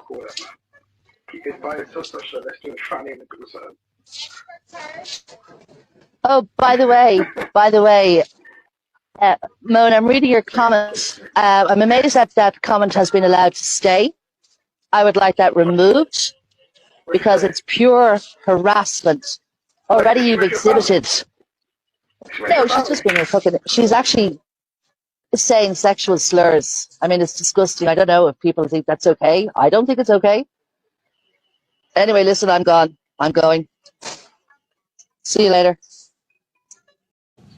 fuck all that, man. Keep it by your sister, so let's do a try name and do something. Oh, by the way, Moan, I'm reading your comment. I'm amazed that that comment has been allowed to stay. I would like that removed because it's pure harassment. Already you've exhibited. No, she's just being a fucking. She's actually saying sexual slurs. I mean, it's disgusting. I don't know if people think that's okay. I don't think it's okay. Anyway, listen, I'm gone. I'm going. See you later.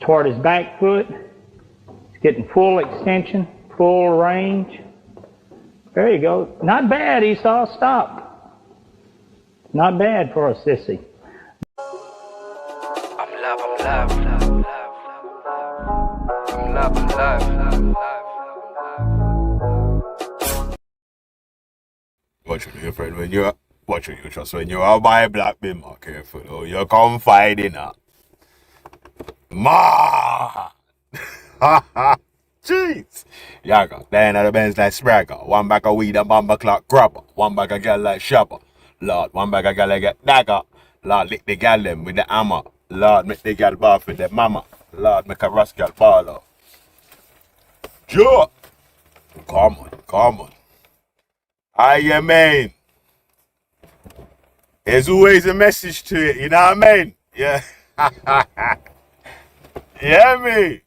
Toward his back foot. It's getting full extension, full range. There you go. Not bad, Esau. Stop. Not bad for a sissy. I'm love. I'm love. Watch it, your friend, when you're watching you trust when you are by black be more careful. Oh, you confide in her. Ma jeez. Yaga, then the Benz like Spragger, one bag of weed and bomber clock grabber, one bag of girl like Shabba. Lord, one bag of girl like get dagger. Lord, lick the gal them with the hammer. Lord, make the gal bath with the mama. Lord, make a rascal baller. Sure. Come on. I mean, there's always a message to it, you know what I mean? Yeah. Yeah, me.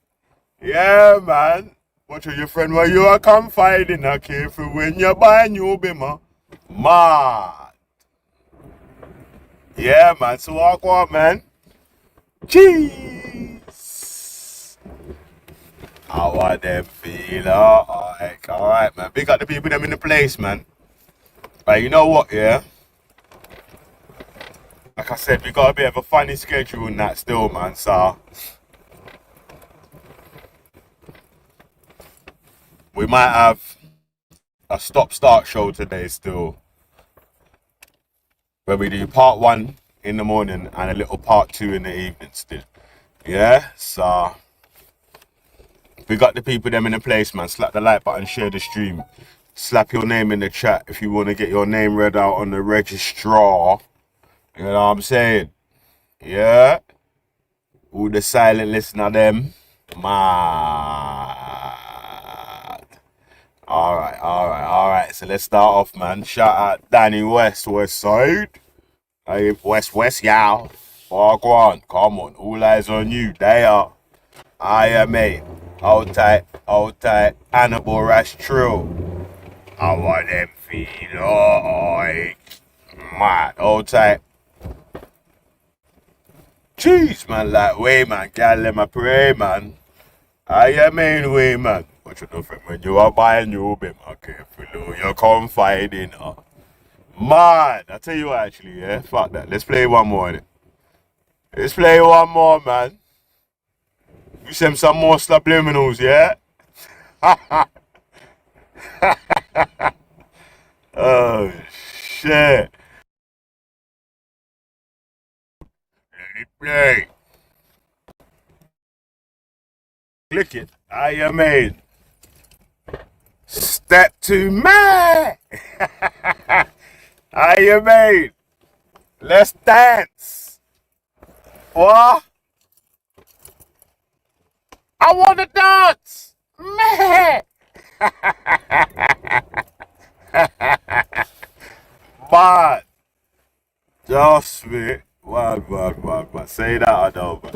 Yeah, man. Watch out your friend where you are confiding, okay? For when you buy a new bimmer. Mad. Yeah, man. So walk on, man. Jeez. How are them feel? Alright, man. Big up the people them in the place, man. But you know what, yeah? Like I said, we got a bit of a funny schedule in that still, man, so we might have a stop-start show today still, where we do part 1 in the morning and a little part 2 in the evening still. Yeah, so we got the people them in the place, man. Slap the like button, share the stream. Slap your name in the chat if you want to get your name read out on the registrar. You know what I'm saying? Yeah. All the silent listener them. Mad. Alright. So let's start off, man. Shout out Danny West Side. Hey, West, y'all. Walk on. Come on. All eyes on you. They are. I am mate. Hold tight. Hannibal Rash True. I want them feel like mad. Hold tight. Jeez, man, like, way, man. Can't let me pray, man. I mean, way, man. What you know, friend? When you are buying new bit, man, careful, you confide in her. Man, I tell you what, actually, yeah? Fuck that. Let's play one more, innit? Let's play one more, man. You send some more subliminals, yeah? Oh, shit. Let it play. Click it. I mean. Step to man. I mean. Let's dance. What? I want to dance. Man. But just me. What. Say that I know, but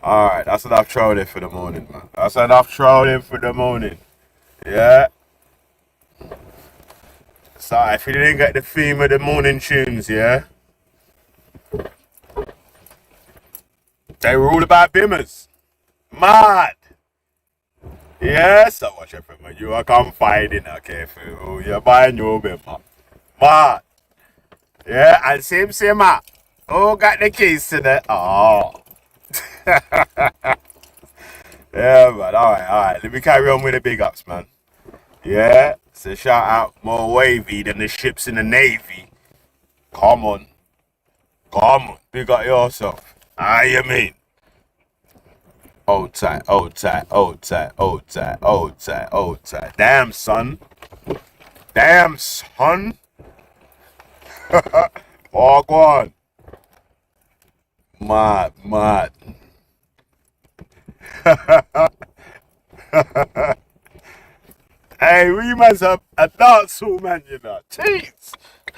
alright, that's enough trolling for the morning, man. That's enough trolling for the morning. Yeah. So if you didn't get the theme of the morning tunes, yeah? They were all about bimmers. Mad. Yeah, so watch it for me. You are confiding, okay? For you're buying your bimmer. Mad. Yeah, and same, who got the keys to the... Oh. Yeah, man. Alright. Let me carry on with the big ups, man. Yeah. So shout out more wavy than the ships in the Navy. Come on. Big up yourself. You mean? Hold tight. Damn, son. Oh, go on. Mad, mad. Hey, we must have a dance hall, man, you know. Jeez.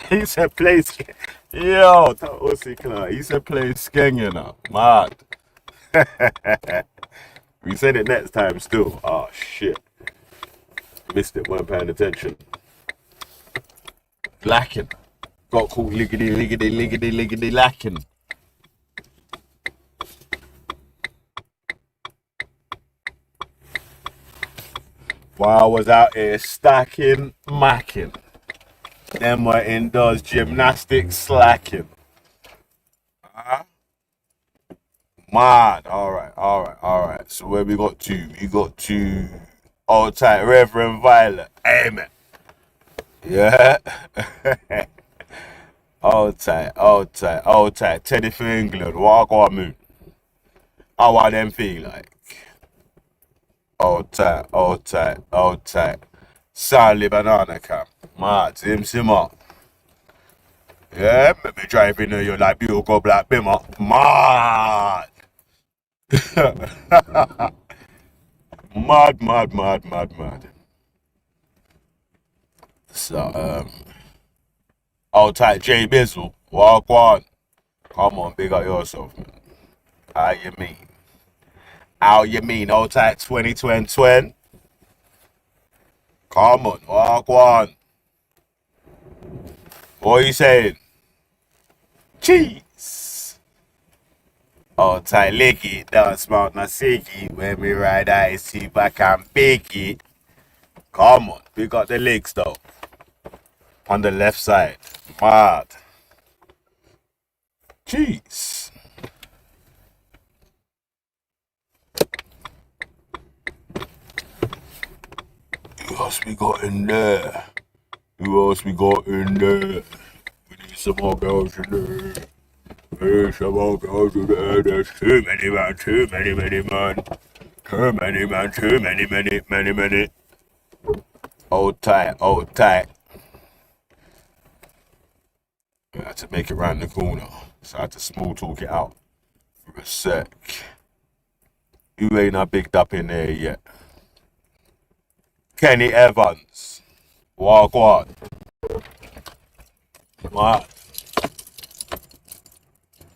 He said play skeng. Yo, that was it, he said play skeng, you know. Mad. We said it next time still. Oh, shit. Missed it, weren't paying attention. Lacking. Got caught liggity lacking. While I was out here stacking, macking. Them were indoors gymnastics slacking. Mad. Alright. So where we got to? We got to old tight Reverend Violet. Amen. Yeah. old tight. Teddy for England. Walk on moon. How are them feel like? Old tight. Sally banana camp. Mad. Sim up. Yeah, maybe driving you like you go black bimmer. Mad. mad. So, old tight J Bizzle, walk on. Come on, big up yourself, man. How you mean? Old tight 2020? Come on, walk on. What are you saying? Cheese. Old tight licky, don't smoke no ciggy. When we ride ice, see back and biggie. Come on, we got the legs though. On the left side. Mad. Jeez. Who else we got in there? We need some more girls in there. There's some more girls in there. There's too many man. Too many. Hold tight. I had to make it round the corner, so I had to small talk it out for a sec. You ain't not bigged up in there yet. Kenny Evans. Walk on. What?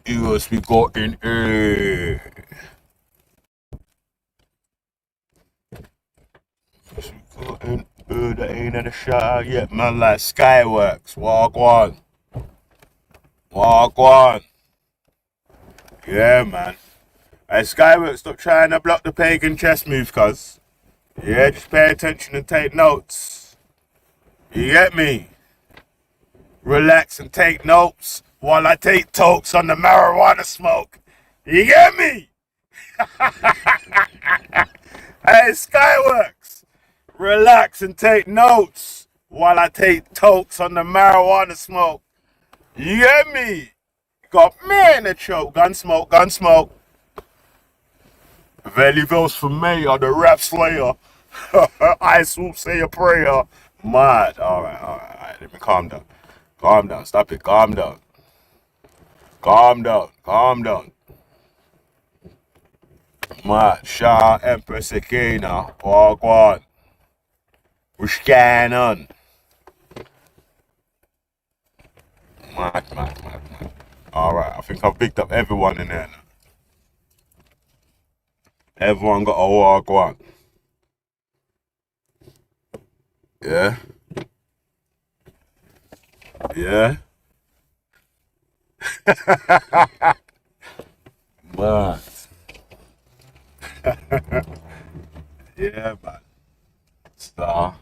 You must be got in here. That ain't at the shot yet, man. Like Skyworks. Walk on. Yeah, man. Hey, Skyworks, stop trying to block the pagan chess move, cuz. Yeah, just pay attention and take notes. You get me? Relax and take notes while I take tokes on the marijuana smoke. You get me? Hey, Skyworks, relax and take notes while I take tokes on the marijuana smoke. You get me? Got me in the choke. Gun smoke. Valley Ville's for mayor, the rap slayer. I swoop, say a prayer. Mad. Alright. Let me calm down. Stop it. Calm down. Mad. Shah Empress Akina. Walk on. What's going on? Mad. Alright, I think I've picked up everyone in there now. Everyone got a walk on. Yeah? Man. Yeah, man. So.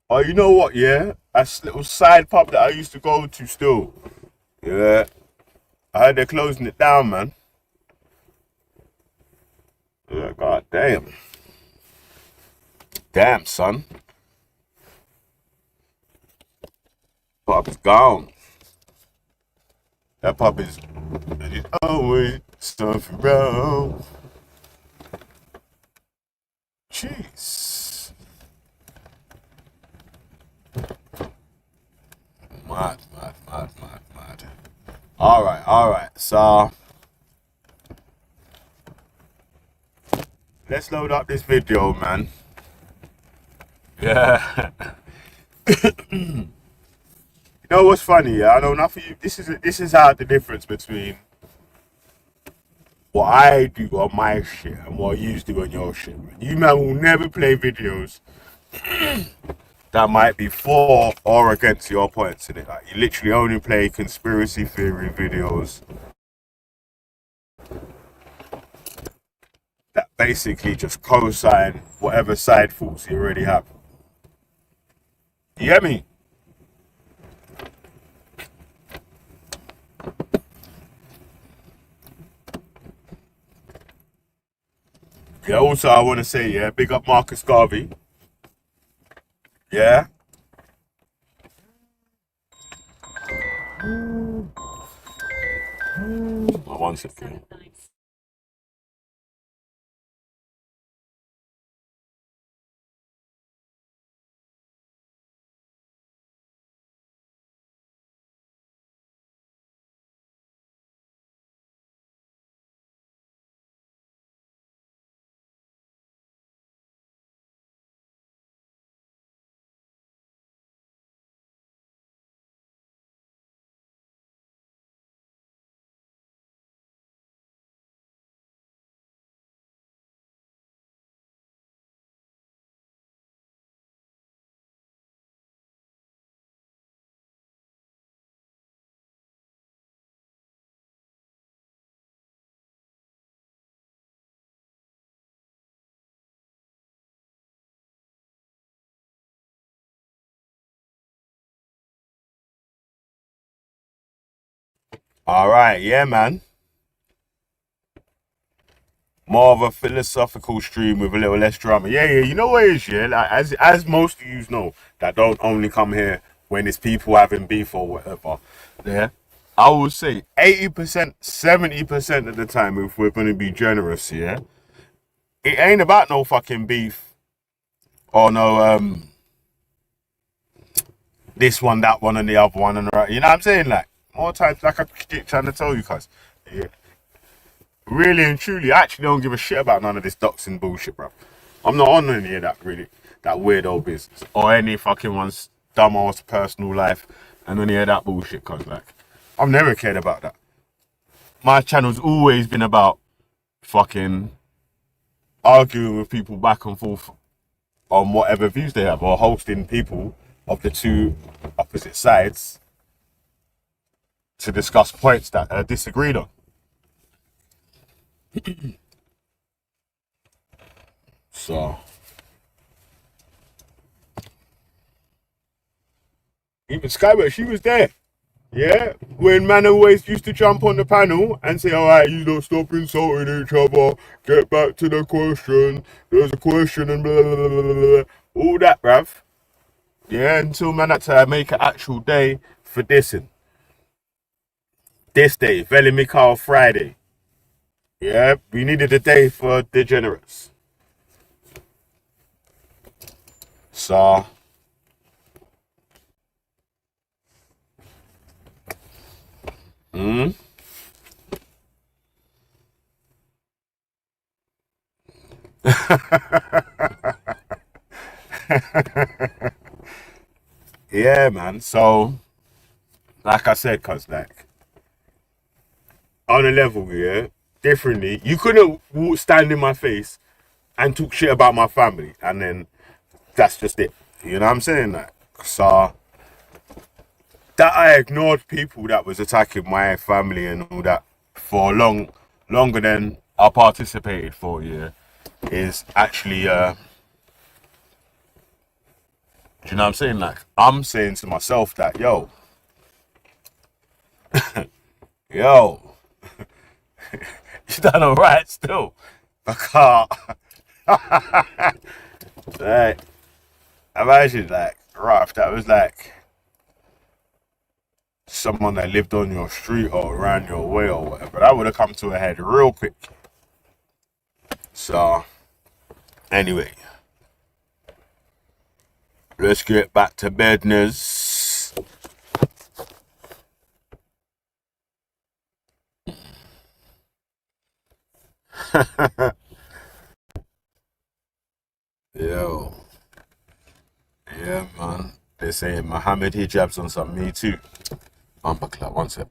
Oh, you know what, yeah? That's a little side pub that I used to go to still. Yeah. I heard they're closing it down, man. Yeah, god damn. Damn, son. Pub's gone. That pub is always something wrong. Jeez. Mad. Alright. So let's load up this video, man. Yeah. You know what's funny? Yeah, I know nothing. This is how the difference between what I do on my shit and what you do on your shit. You man will never play videos that might be for or against your points in it. Like you literally only play conspiracy theory videos that basically just co-sign whatever side thoughts you already have. You get me? Yeah, also I want to say, yeah, big up Marcus Garvey. Yeah. Oh, one second. All right, yeah, man. More of a philosophical stream with a little less drama. Yeah, you know what it is, yeah? Like, as most of you know that don't only come here when it's people having beef or whatever. Yeah. I would say 80%, 70% of the time, if we're gonna be generous, yeah, it ain't about no fucking beef or no this one, that one, and the other one, and right. You know what I'm saying? Like more times, like I keep trying to tell you, cuz. Yeah. Really and truly, I actually don't give a shit about none of this doxing bullshit, bro. I'm not on any of that, really. That weirdo business. Or any fucking one's dumb ass personal life and any of that bullshit, cuz, like, I've never cared about that. My channel's always been about fucking arguing with people back and forth on whatever views they have, or hosting people of the two opposite sides to discuss points that are disagreed on. So, even Skyway, she was there. Yeah, when man always used to jump on the panel and say, alright, you don't stop insulting each other, get back to the question, there's a question and blah, blah, blah, blah, blah. All that, bruv. Yeah, until man had to make an actual day for dissing. This day, Veli Mikhail Friday. Yeah, we needed a day for degenerates. So, yeah, man. So, like I said, cuz, like, on a level, yeah, differently, you couldn't stand in my face and talk shit about my family, and then that's just it. You know what I'm saying? Like, so, that I ignored people that was attacking my family and all that for longer than I participated for, yeah, is actually, do you know what I'm saying? Like, I'm saying to myself that, yo, you done alright still. Because, like, imagine, like, right, if that was like someone that lived on your street or around your way or whatever, that would have come to a head real quick. So, anyway, let's get back to business. Yo, yeah, man. They say Muhammad hijab's on some Me Too. Clap, one sec.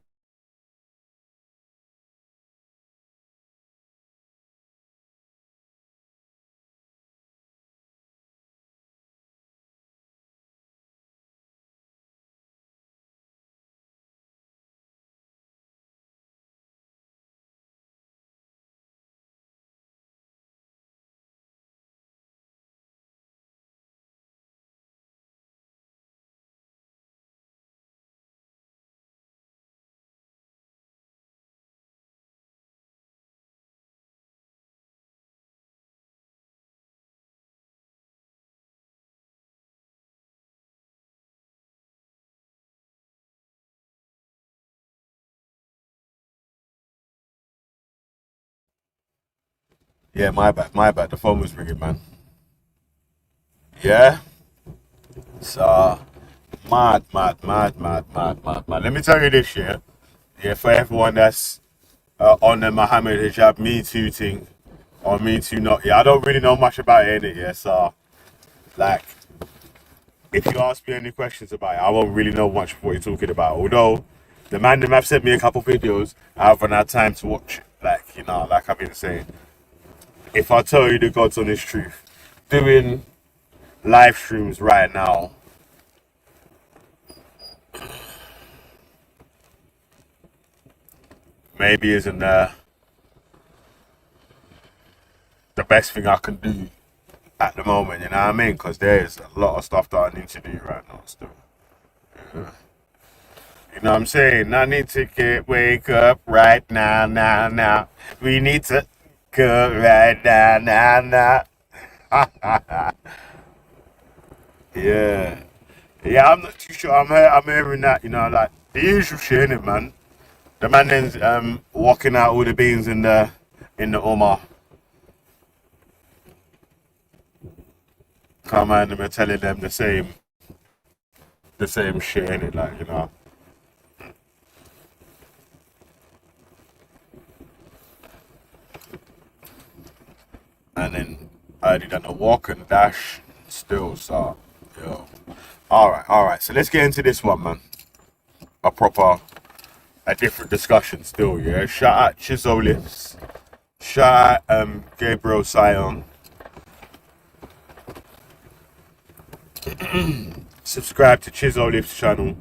Yeah, my bad, my bad. The phone was ringing, man. Yeah? So, mad. Let me tell you this, yeah? Yeah, for everyone that's on the Muhammad hijab Me Too thing, or Me Too not, yeah, I don't really know much about it, innit, yeah? So, like, if you ask me any questions about it, I won't really know much of what you're talking about. Although, the man them have sent me a couple videos, I haven't had time to watch, like, you know, like I've been saying. If I tell you the God's honest truth, doing live streams right now, maybe isn't the best thing I can do at the moment, you know what I mean? Because there's a lot of stuff that I need to do right now still. Yeah. You know what I'm saying? I need to wake up right now. We need to go right now. Yeah. Yeah, I'm not too sure. I'm hearing that, you know, like the usual shit, innit, man? The man then's walking out all the beans in the Omar. Come on, them and telling them the same shit, innit, like, you know. And then I did a walk and dash still, so yo. Alright, so let's get into this one, man. A different discussion still, yeah. Shout out Chisolips. Shout out Gabriel Sion. Subscribe to Chisolips channel.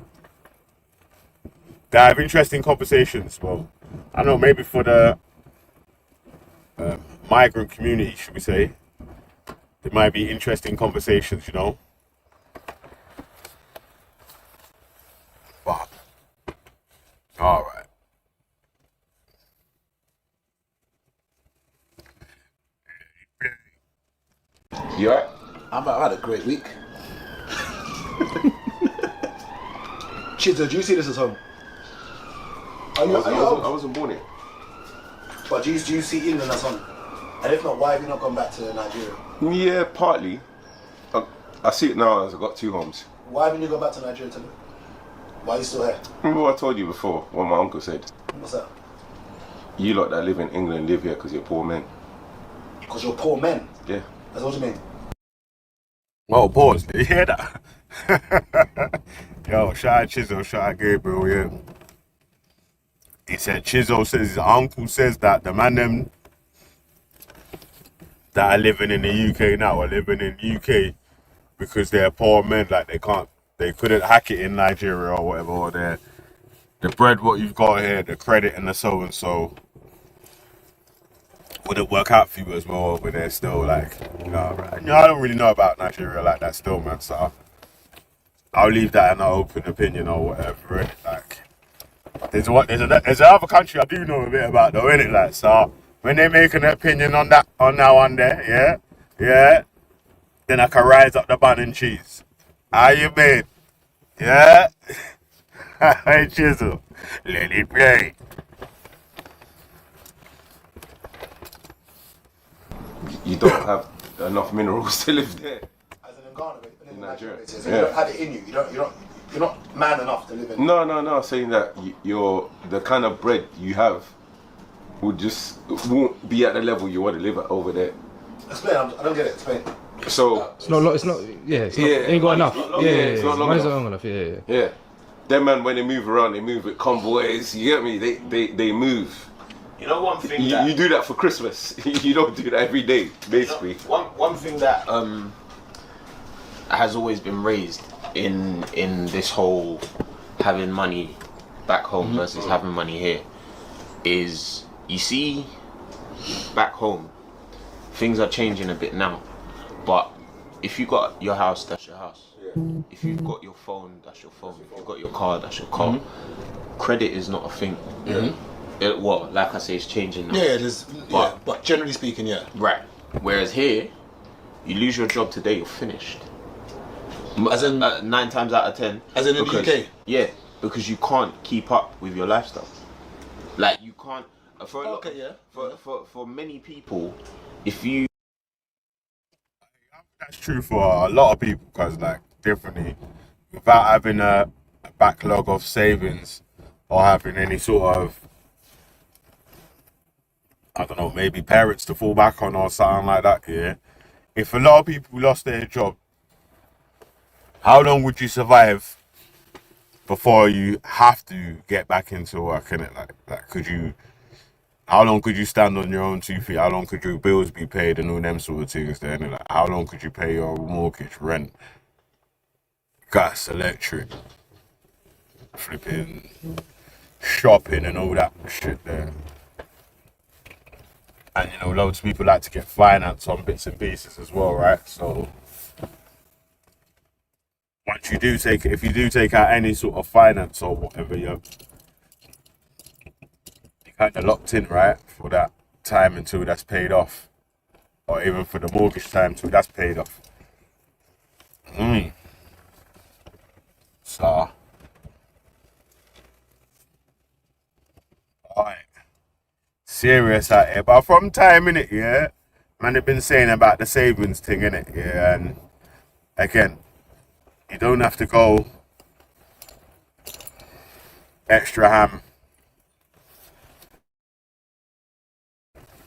They have interesting conversations. Well, I don't know, maybe for the migrant community, should we say? There might be interesting conversations, you know. But all right. You alright? I had a great week. Chizo, do you see this at home? I wasn't born here. But do you see England as home? And if not, why have you not gone back to Nigeria? Yeah, partly. I see it now as I've got two homes. Why haven't you gone back to Nigeria to live? Why are you still here? Remember what I told you before, what my uncle said? What's that? You lot that live in England live here because you're poor men. Because you're poor men? Yeah. That's what you mean? Oh, pause. Did you hear that? Yo, shout out Chizo, shout out Gabriel, yeah. He said Chizo says his uncle says that the man them that are living in the UK now are living in the UK because they're poor men, like they couldn't hack it in Nigeria or whatever, or the bread what you've got here, the credit and the so and so wouldn't work out for you as well over there still, like, you know, right? You know, I don't really know about Nigeria like that still, man, so I'll leave that an open opinion or whatever, eh? Like, there's another country I do know a bit about though, innit, like, so when they make an opinion on that one there, yeah, then I can rise up the bun and cheese. How you been? Yeah? Hey, Chisel, let it play. You don't have enough minerals to live there. As in Ghana, in Nigeria. So you don't have it in you. You're not man enough to live in. No, saying that you're the kind of bread you have won't be at the level you want to live at over there. Explain. I don't get it. Explain. So It's not. It's not. Yeah. It's not, it ain't got enough. It's not long Mine's enough. not long enough. Yeah. yeah, them man when they move around, they move with convoys. You get me? They move. You know one thing You do that for Christmas. You don't do that every day, basically. One thing that has always been raised in this whole having money back home versus having money here is, you see, back home things are changing a bit now, but if you got your house, that's your house. If you've got your phone, that's your phone. If you've got your car, that's your car. Credit is not a thing. Like I say, it's changing now. Yeah, it is. But generally speaking, yeah. Right. Whereas here, you lose your job today, you're finished. As in 9 times out of 10. As in the UK? Yeah, because you can't keep up with your lifestyle. Like, you can't. For many people, if you. That's true for a lot of people, because like definitely, without having a backlog of savings or having any sort of, I don't know, maybe parents to fall back on or something like that, yeah. If a lot of people lost their job, how long would you survive before you have to get back into work, innit? Like could you, how long could you stand on your own 2 feet? How long could your bills be paid and all them sort of things there? Like, how long could you pay your mortgage, rent, gas, electric, flipping, shopping and all that shit there? And you know, loads of people like to get finance on bits and pieces as well, right? So once you do take it, if you do take out any sort of finance or whatever, you're kind of locked in, right, for that time until that's paid off, or even for the mortgage time until that's paid off. So, alright, serious out here, but from time in it, yeah, man, they've been saying about the savings thing, innit, yeah, and again, you don't have to go extra ham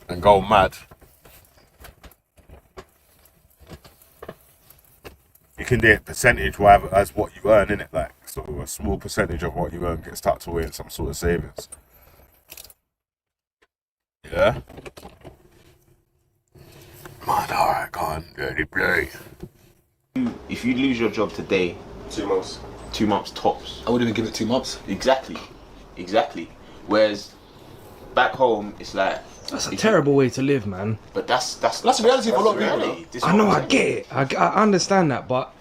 and go mad. You can do it percentage whatever as what you earn, innit? Like, so a small percentage of what you earn gets tucked away in some sort of savings. Yeah? Man, alright, go on, dirty play. If you lose your job today, 2 months. 2 months tops. I would even give it 2 months. Exactly. Whereas back home, it's like, That's a terrible way to live, man. but that's the reality for a lot of people, reality. This is I know, what I I'm get saying. it. I understand that, but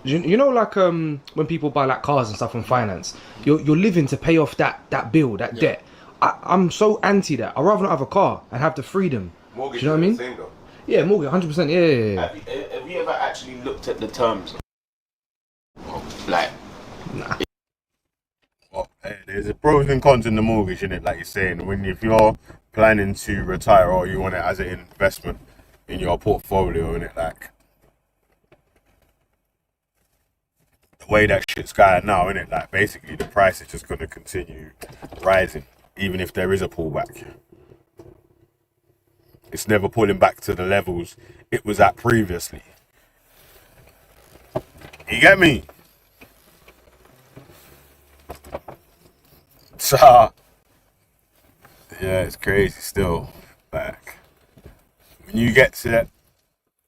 you know, like when people buy like cars and stuff on finance, you're living to pay off that bill, that debt. I'm so anti that. I'd rather not have a car and have the freedom. Mortgage Do you know what I mean? is the same though. Yeah, mortgage, 100%. Yeah. Have you ever actually looked at the terms? Like, Well, there's a pros and cons in the mortgage, innit? Like you're saying, if you're planning to retire or you want it as an investment in your portfolio, innit? Like the way that shit's going now, innit? Like basically the price is just going to continue rising, even if there is a pullback. It's never pulling back to the levels it was at previously. You get me? So, yeah, it's crazy still. Like, when you get to that,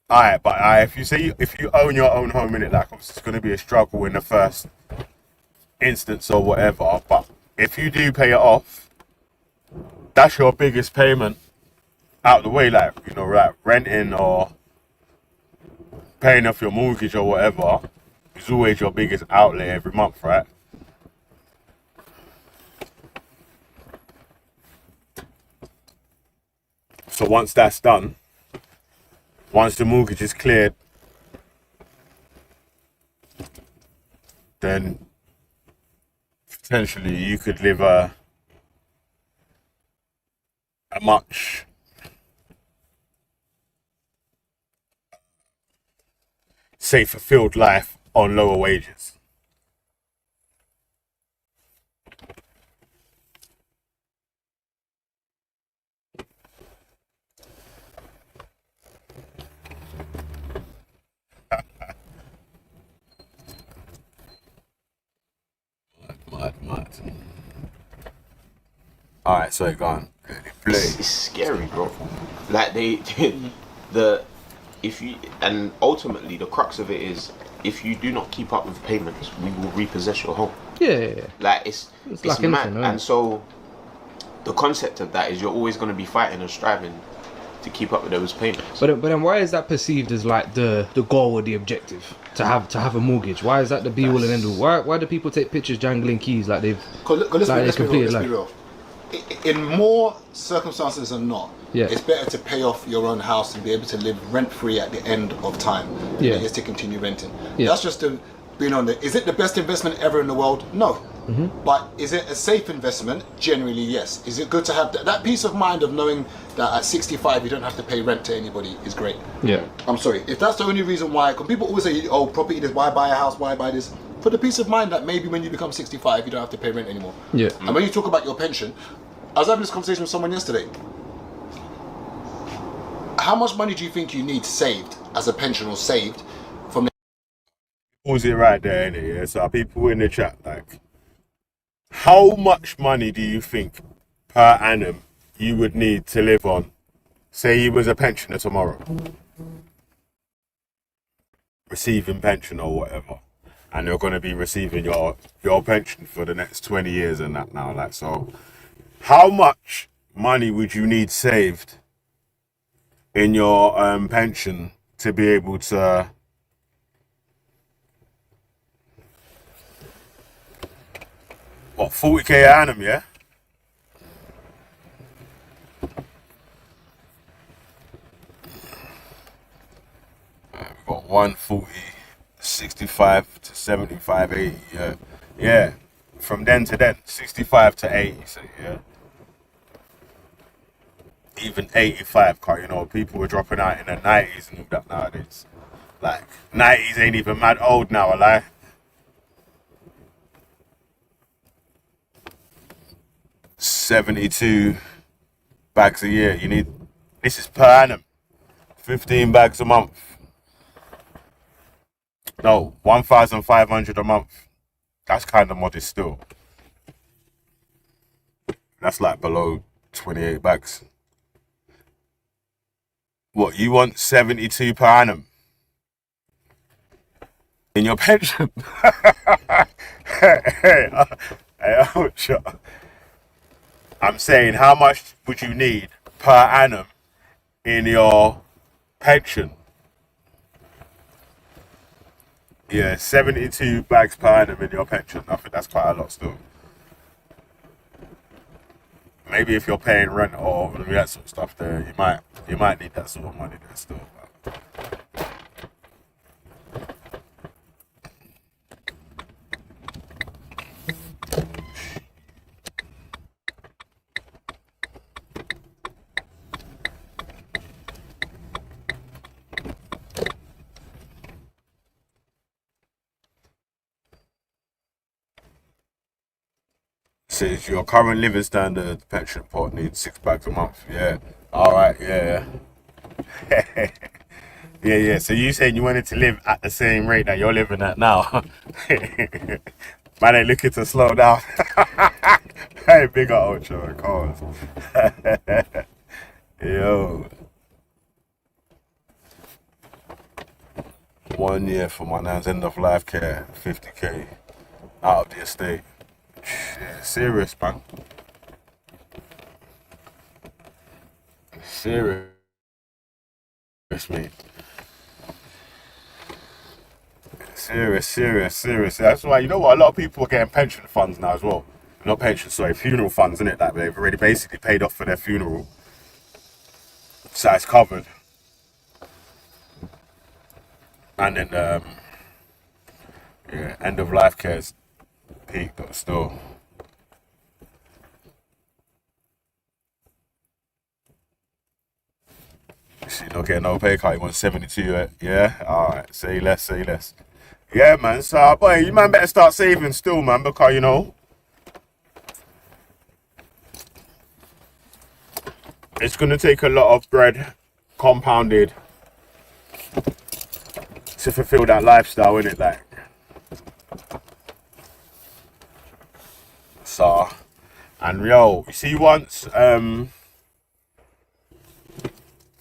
alright, but if you own your own home, in it, like, obviously it's going to be a struggle in the first instance or whatever. But if you do pay it off, that's your biggest payment out the way. Like, you know, like renting or paying off your mortgage or whatever is always your biggest outlay every month, right? So once that's done, once the mortgage is cleared, then potentially you could live a much say fulfilled life on lower wages. Mad. Alright, so go on. Play. It's scary, bro. Like the if you and ultimately the crux of it is if you do not keep up with payments, we will repossess your home. Yeah. Like it's like mad, anything, and so the concept of that is you're always going to be fighting and striving to keep up with those payments. But then why is that perceived as like the goal or the objective to have a mortgage? Why is that the be all and end all? Why do people take pictures jangling keys like they've Let's be completed life? real. In more circumstances than not, Yeah. it's better to pay off your own house and be able to live rent-free at the end of time than Yeah. it is to continue renting. Yeah. That's just being on it. Is it the best investment ever in the world? No. Mm-hmm. But is it a safe investment? Generally, yes. Is it good to have that peace of mind of knowing that at 65 you don't have to pay rent to anybody is great. Yeah. I'm sorry. If that's the only reason why, because people always say, oh, property this, why buy a house, why buy this? For the peace of mind that maybe when you become 65 you don't have to pay rent anymore. Yeah. And when you talk about your pension, I was having this conversation with someone yesterday. How much money do you think you need saved as a pension or saved from the... Pause it right there, innit? Yeah? So people in the chat, like, how much money do you think per annum you would need to live on? Say you was a pensioner tomorrow, receiving pension or whatever, and you're going to be receiving your pension for the next 20 years and that now, like, so how much money would you need saved in your pension to be able to what, 40k annum, yeah? We've got 140, 65 to 75, 80, yeah. Yeah, from then to then, 65 to 80, so yeah. Even 85, cause you know, people were dropping out in the 90s and all that nowadays. Like, 90s ain't even mad old now, a lie. 72 bags a year. You need, this is per annum, 15 bags a month. No, 1,500 a month. That's kind of modest still. That's like below 28 bags. What, you want 72 per annum in your pension? Hey, Ultra. I'm saying, how much would you need per annum in your pension? Yeah, 72 bags per annum in your pension. I think that's quite a lot still. Maybe if you're paying rent or that sort of stuff there, you might need that sort of money there still. Says your current living standard pension pot needs 6 bags a month. Yeah. Alright, yeah. Yeah. So you saying you wanted to live at the same rate that you're living at now? Man ain't looking to slow down. Hey, big up Ultra, cause. Yo. 1 year for my nan's end of life care, 50k out of the estate. Yeah, serious, man. Serious, mate. Serious. That's why, you know what, a lot of people are getting pension funds now as well. Not pension, sorry, funeral funds, innit? Like, they've already basically paid off for their funeral. So it's covered. And then, yeah, end of life care's peak, but still. You not getting no pay cut, you want 72, yeah? Alright, say less. Yeah, man, so, boy, you man better start saving still, man, because, you know, it's going to take a lot of bread compounded to fulfill that lifestyle, innit, like. So, and yo, you see once,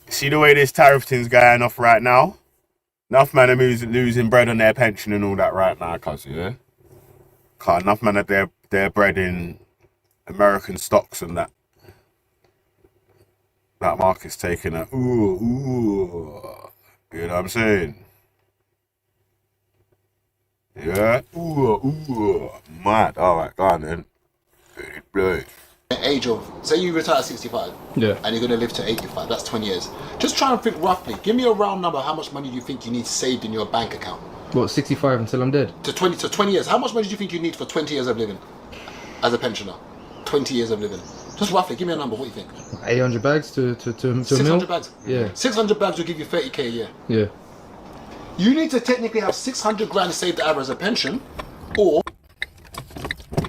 see the way this tariff thing's going off right now? Enough man are losing bread on their pension and all that right now, cuz, yeah? Cause enough man are their bread in American stocks and that. That market's taking a ooh. You know what I'm saying? Yeah, ooh. Mad. Alright, go on then. Blood. The age of, say you retire at 65, Yeah. and you're going to live to 85, that's 20 years. Just try and think roughly, give me a round number, how much money do you think you need saved in your bank account? What, 65 until I'm dead? To 20 years, how much money do you think you need for 20 years of living as a pensioner? 20 years of living. Just roughly, give me a number, what do you think? 800 bags to a mil? 600 bags? Yeah. 600 bags will give you 30k a year. Yeah. You need to technically have 600 grand saved either as a pension, or...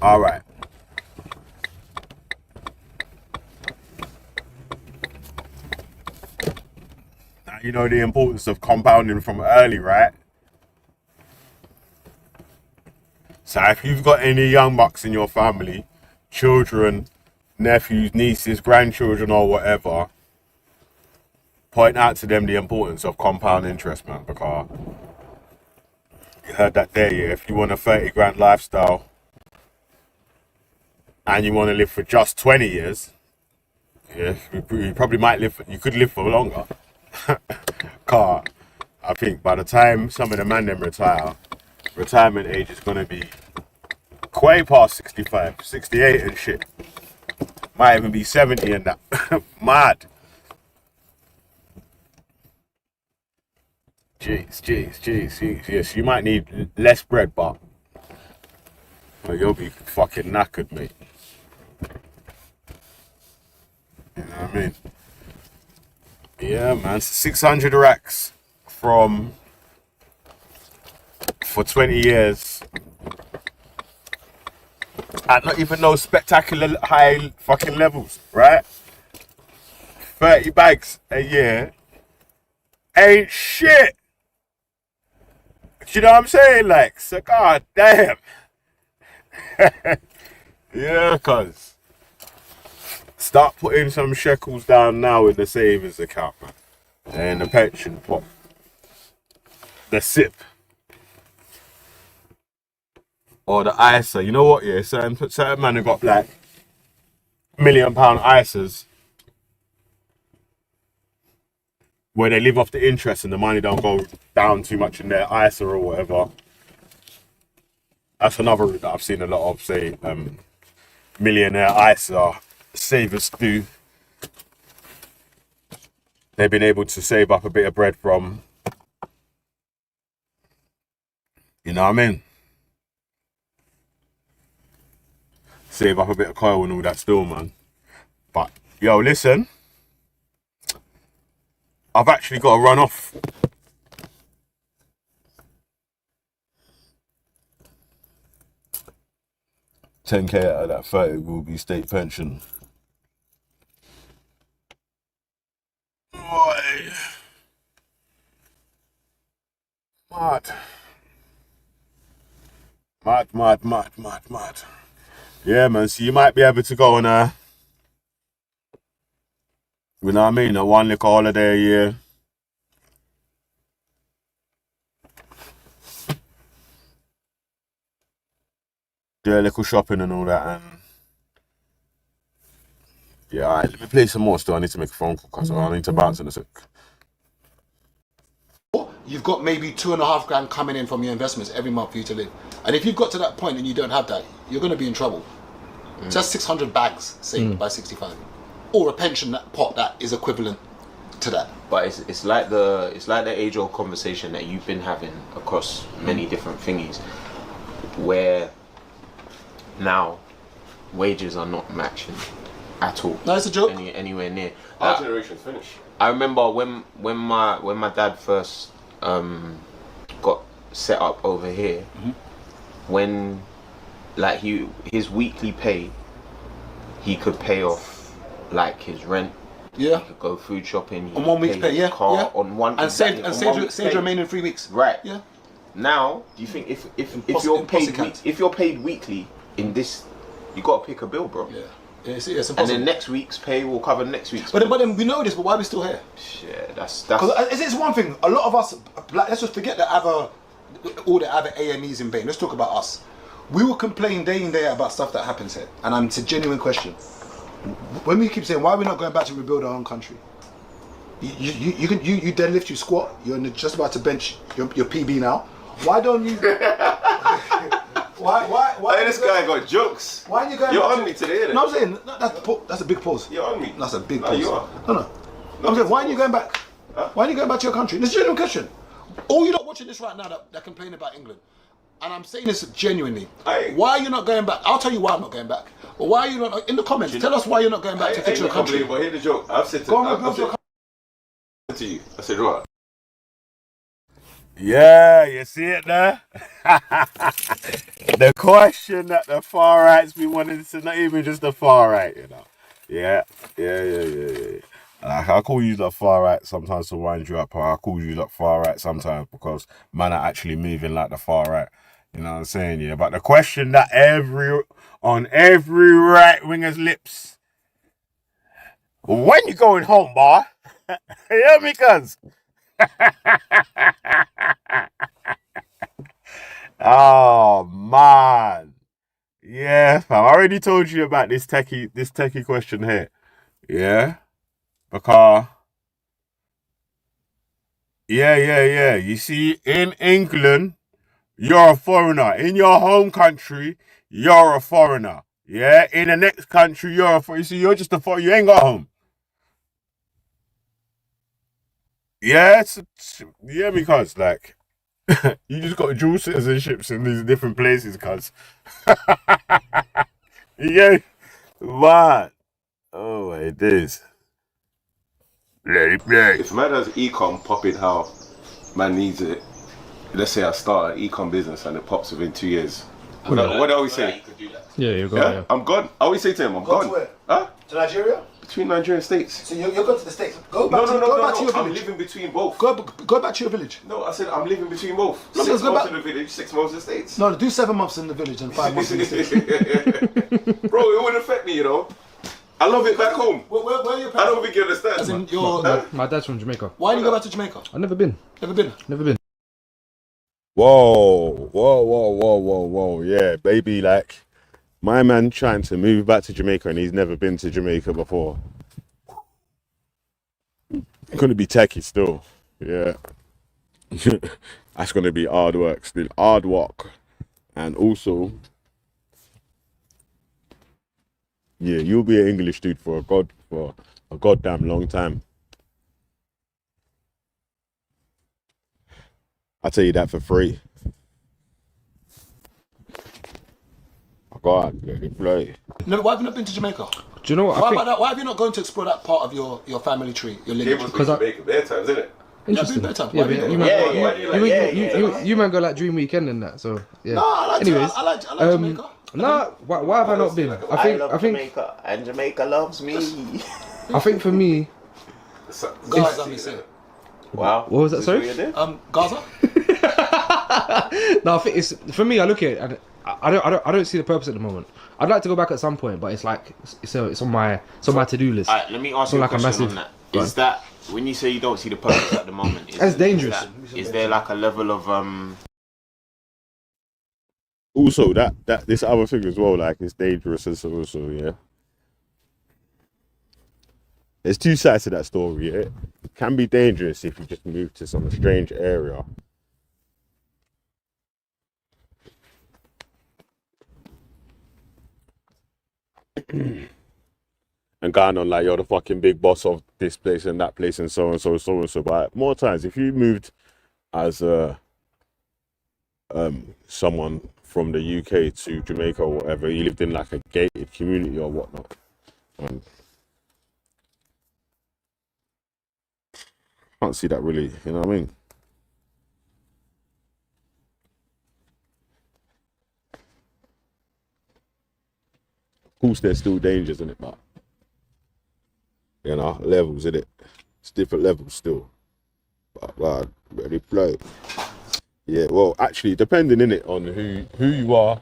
Alright. Now you know the importance of compounding from early, right? So if you've got any young bucks in your family, children, nephews, nieces, grandchildren or whatever, point out to them the importance of compound interest, man, because you heard that there, yeah, if you want a 30 grand lifestyle and you want to live for just 20 years, yeah, you probably might you could live for longer. Car, I think by the time some of the man them retire, retirement age is going to be way past 65, 68 and shit. Might even be 70 and that. Mad. Jeez. Yes, you might need less bread, but you'll be fucking knackered, mate. You know what I mean? Yeah, man. 600 racks for 20 years. At not even those spectacular high fucking levels, right? 30 bags a year ain't shit. You know what I'm saying? Like, so god damn. Yeah, cuz. Start putting some shekels down now in the savings account, man. And the pension pot. The SIP. Or the ISA. You know what, yeah? Certain man have got like £1 million ISAs where they live off the interest and the money don't go down too much in their ISA or whatever. That's another route that I've seen a lot of, say, millionaire ISA savers do. They've been able to save up a bit of bread from, you know what I mean? Save up a bit of coil and all that still, man. But, yo, listen. I've actually got to run off. $10k out of that 30 will be state pension. Boy. Mad. Yeah, man, so you might be able to go on a, you know what I mean, a one liquor holiday a year. Do a little shopping and all that, and yeah, alright, let me play some more still. I need to make a phone call because I need to bounce in a sec. You've got maybe 2.5 grand coming in from your investments every month for you to live. And if you've got to that point and you don't have that, you're going to be in trouble. Just 600 bags saved by 65. Or a pension pot that is equivalent to that. But it's like the age-old conversation that you've been having across many different thingies, where now wages are not matching at all. No, it's a joke. Anywhere near. Our generation's finished. I remember when my dad first got set up over here, when like his weekly pay, he could pay off like his rent. Yeah. He could go food shopping. On 1 week's pay, yeah. Car, yeah. On one. And exactly, saved the remaining 3 weeks. Right. Yeah. Now, do you think if you're paid weekly in this You got to pick a bill, bro. Yeah. It's impossible. And then next week's pay will cover next week's. But then we know this, but why are we still here? Yeah, that's. Because it's one thing. A lot of us, like, let's just forget all the other AMEs in Bain. Let's talk about us. We will complain day in day out about stuff that happens here, and it's a genuine question. When we keep saying why are we not going back to rebuild our own country, you deadlift, you squat, you're just about to bench your PB now. Why don't you? Why? Hey, this guy got jokes. Why are you going? You're on me today, innit? No, I'm saying that's a big pause. You're on me. That's a big No, pause. you are. No. I'm saying, why aren't you going back? Huh? Why aren't you going back to your country? It's a genuine question. All you lot watching this right now that complain about England, and I'm saying this genuinely. Why are you not going back? I'll tell you why I'm not going back. But why are you not in the comments? Tell us why you're not going back to fix your country. But hear the joke. I've said to you. I said what? Yeah, you see it there? The question that the far right's been wanting, it's not even just the far right, you know. Yeah. Like, I call you the far right sometimes to wind you up, or I call you the far right sometimes because man are actually moving like the far right. You know what I'm saying? Yeah. But the question that on every right winger's lips, when you going home, boy? You hear me, cuz? Oh man, yeah, fam. I already told you about this techie question here. Yeah, because yeah. You see, in England, you're a foreigner. In your home country, you're a foreigner. Yeah, in the next country, you're a foreigner. You see, you're just a foreigner. You ain't got home. Yeah, yeah, because like. You just got dual citizenships in these different places, cuz. Yeah, man. Oh, it is. Let it play. If man has ecom popping how man needs it, let's say I start an ecom business and it pops within 2 years. What do I always say? Yeah, you're gone. Yeah. I'm gone. I always say to him, I'm gone. To where? Huh? To Nigeria? Between Nigeria and States. So you're going to the States. Go back to your village. I'm living between both. Go back to your village. No, I said I'm living between both. No, 6 go months back. in the village, 6 months in the States. No, do 7 months in the village and 5 months in the States. Bro, it wouldn't affect me, you know. I love it back home. Where are your parents? I don't think you understand. As in your, My dad's from Jamaica. why didn't you go back to Jamaica? I've never been. Never been? Never been. Whoa. Yeah, baby, like, my man trying to move back to Jamaica and he's never been to Jamaica before. Gonna be techie still. Yeah. That's gonna be hard work still. Hard work. And also, yeah, you'll be an English dude for a goddamn long time. I'll tell you that for free. Oh God, let it play. No, why have you not been to Jamaica? Do you know what? Why have you not gone to explore that part of your family tree, your It lineage? must be Jamaica bare times, isn't it? Interesting. Yeah, Yeah, but you man go like Dream Weekend and that. So yeah. No, I like Jamaica. Nah, why have I not been? I think Jamaica, and Jamaica loves me. I think for me, Gaza, me say. Wow. what was that? Sorry. Gaza? No, I think it's for me. I look at it and I don't see the purpose at the moment. I'd like to go back at some point, but it's like it's on my to-do list. Alright, let me ask you a question on that. Is that when you say you don't see the purpose at the moment? That's dangerous. Is there like a level of Also, that this other thing as well, like, it's dangerous as also, yeah. There's two sides to that story. Yeah? It can be dangerous if you just move to some strange area. And going on like you're the fucking big boss of this place and that place and so and so. But more times, if you moved as someone from the UK to Jamaica or whatever, you lived in like a gated community or whatnot. Can't see that really, you know what I mean? Of course, there's still dangers in it, but you know, levels in it. It's different levels still. But ready play. Yeah, well, actually, depending in it on who you are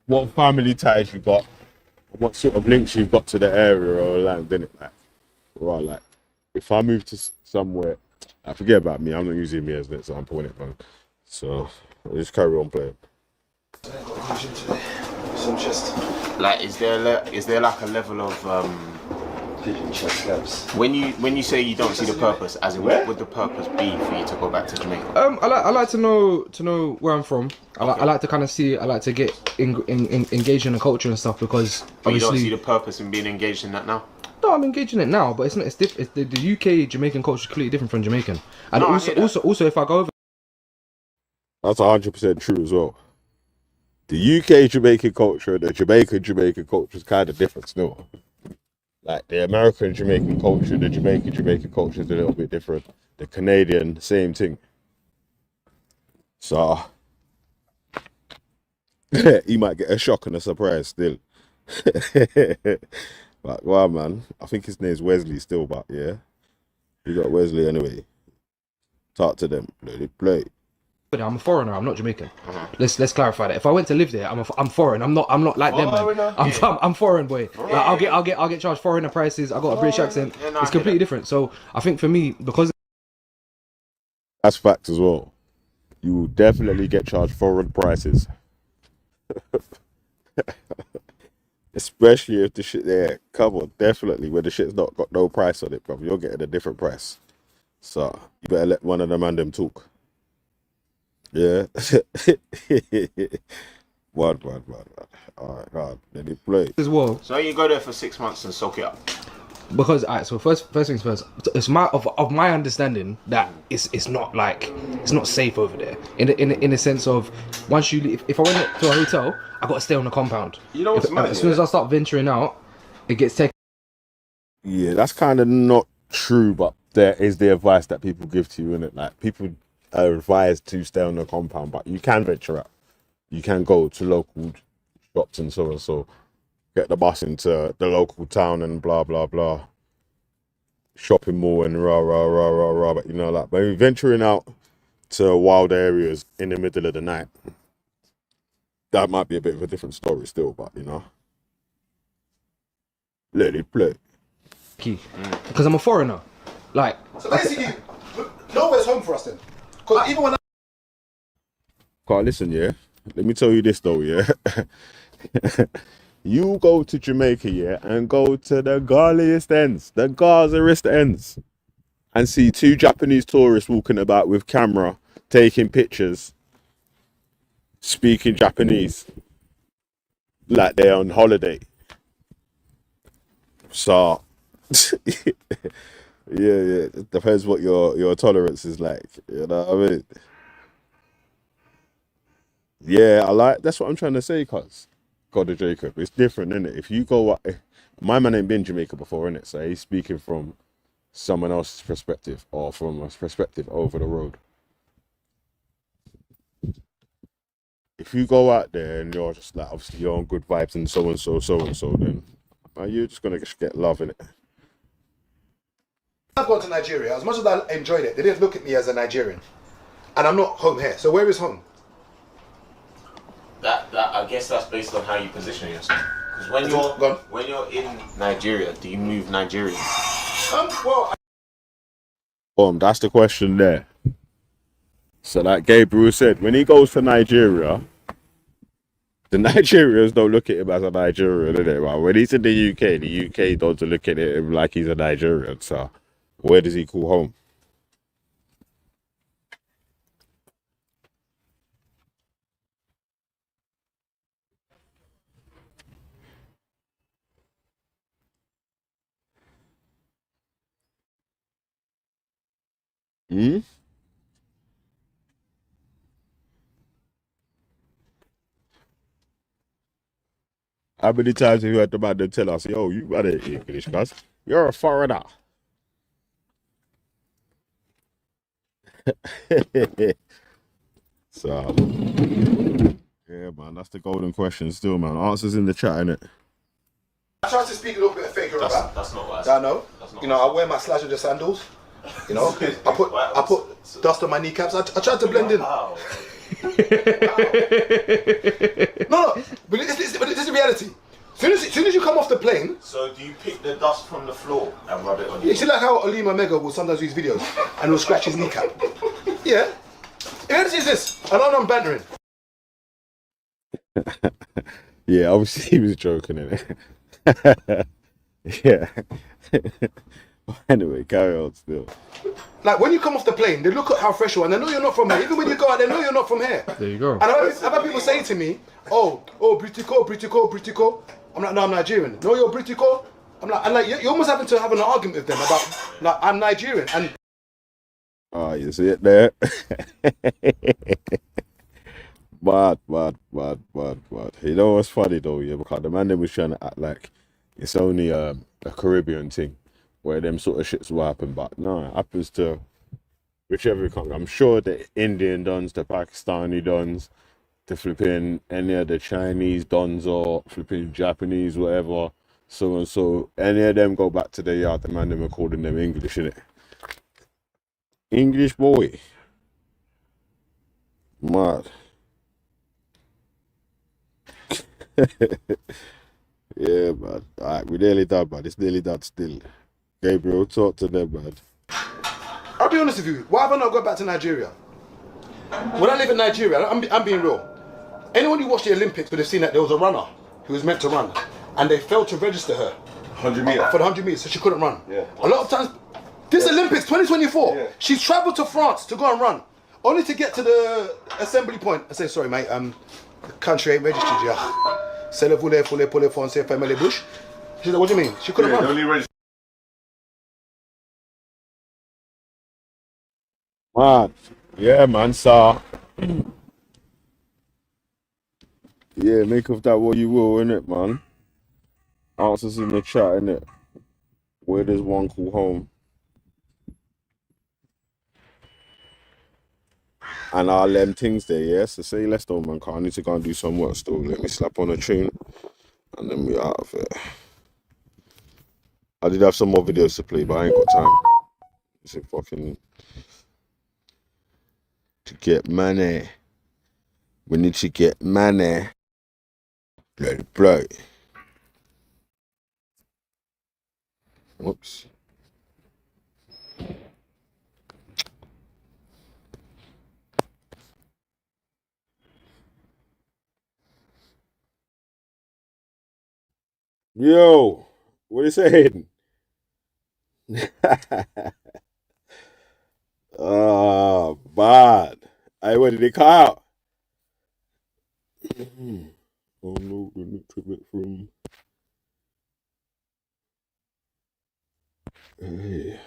what family ties you got, what sort of links you've got to the area or land, innit? Like, right, like, if I move to somewhere, I forget about me. I'm not using me as an example, innit, man? So just carry on playing. Like, is there like a level of when you say you don't see the purpose, as in what would the purpose be for you to go back to Jamaica? I like to know where I'm from. I like to kind of see. I like to get engaged in the culture and stuff, because But you obviously don't see the purpose in being engaged in that now. no, I'm engaged in it now, but it's not. It's different. The UK Jamaican culture is completely different from Jamaican, and No, I also hear that. also if I go over. That's 100% true as well. The UK Jamaican culture and the Jamaican culture is kind of different still. Like the American Jamaican culture, the Jamaican culture is a little bit different. The Canadian, same thing. So he might get a shock and a surprise still. But wow, man, I think his name's Wesley still, but yeah, you got Wesley anyway. Talk to them, let it play. I'm a foreigner. I'm not Jamaican. Let's clarify that. If I went to live there, I'm foreign. I'm not like them, man. I'm foreign, boy. Like, I'll get charged foreigner prices. I got a British accent. Yeah, no, It's completely different. So I think for me, because That's facts as well. You will definitely get charged foreign prices. Especially if the shit there, come on, definitely when the shit's not got no price on it, bro, you're getting a different price. So you better let one of them and them talk. Yeah. One. Alright, God, let it play. as well, So you go there for 6 months and soak it up. because alright. So first things first. It's of my understanding that it's not like it's not safe over there. In the sense of once you leave, if I went to a hotel, I got to stay on the compound. You know what's mad, As soon as I start venturing out, it gets taken. Yeah, that's kind of not true, but there is the advice that people give to you, innit? Like, people are advised to stay on the compound, but you can venture out. You can go to local shops and so, get the bus into the local town and blah, blah, blah. Shopping mall and rah, but you know, like, but venturing out to wild areas in the middle of the night, that might be a bit of a different story still, but you know. Let it play. Because I'm a foreigner. Like, So basically, nowhere's home for us then. Because even when Carl, listen, yeah. Let me tell you this though, yeah. You go to Jamaica, yeah, and go to the garliest ends, the Gazarist ends, and see two Japanese tourists walking about with camera, taking pictures, speaking Japanese, like they're on holiday. So, yeah, it depends what your tolerance is like. You know what I mean? Yeah, that's what I'm trying to say, cuz. God of Jacob. It's different, isn't it? If you go my man ain't been Jamaica before, innit? So he's speaking from someone else's perspective or from a perspective over the road. If you go out there and you're just like, obviously you're on good vibes and so, then you're just gonna get love in it. I've gone to Nigeria, as much as I enjoyed it, they didn't look at me as a Nigerian. And I'm not home here. So where is home? That I guess that's based on how you position yourself. Because when you're in Nigeria, do you move Nigerian? That's the question there. So like Gabriel said, when he goes to Nigeria, the Nigerians don't look at him as a Nigerian, innit? But when he's in the UK don't look at him like he's a Nigerian. So where does he call home? Hmm? How many times have you heard the man them tell us, yo, you got it English, cuz you're a foreigner. So yeah, man, that's the golden question still, man. Answers in the chat, innit? I tried to speak a little bit of fake Yoruba. That's not what I I know. You know, I wear my slasher sandals. You know, I put dust on my kneecaps. I tried to blend in. No, but this is the reality. Soon as you come off the plane, So do you pick the dust from the floor and rub it on you see like how Alima Mega will sometimes do his videos and will scratch his kneecap. Yeah. The reality is this. I know I'm bantering. Yeah, obviously he was joking in it. Yeah. Anyway, carry on still. Like when you come off the plane, they look at how fresh you are and they know you're not from here. Even when you go out, they know you're not from here. There you go. And I've had people say to me, oh, Britico. I'm like, no, I'm Nigerian. No, you're Britico. I'm like, you're almost having to have an argument with them about, like, I'm Nigerian. And Oh, you see it there? Bad. You know what's funny though, yeah, because the man they was trying to act like it's only a Caribbean thing where them sort of shits will happen, but no, it happens to whichever country. I'm sure the Indian dons, the Pakistani dons, the flipping any of the Chinese dons or flipping Japanese, whatever, so and so, any of them go back to their yard, the man them are calling them English, innit? English boy. Mad. Yeah, man. Alright, we nearly done, man. It's nearly done still. Gabriel, talk to them, man. I'll be honest with you, why have I not gone back to Nigeria? When I live in Nigeria, I'm being real. Anyone who watched the Olympics would have seen that there was a runner who was meant to run and they failed to register her 100 meters. for the 100 meters, so she couldn't run. Yeah. A lot of times, this Olympics 2024, Yeah. she's travelled to France to go and run, only to get to the assembly point and say, sorry mate, the country ain't registered yet. C'est le voulez, pour les Français, fermez les bouches. She said, what do you mean? She couldn't Yeah, run. they only register. Mad. Yeah, man, so yeah, make of that what you will, innit, man. Answers in the chat, innit? Where does one call home? And all them things there, yeah? So say less though, man, cause I need to go and do some work still. Let me slap on a tune and then we out of it. I did have some more videos to play, but I ain't got time. It's a fucking to get money. We need to get money. Let it play. Whoops. Yo, what is saying? Oh, bad. Hey, where did it cut out? Oh no, the nutriment from. Hey.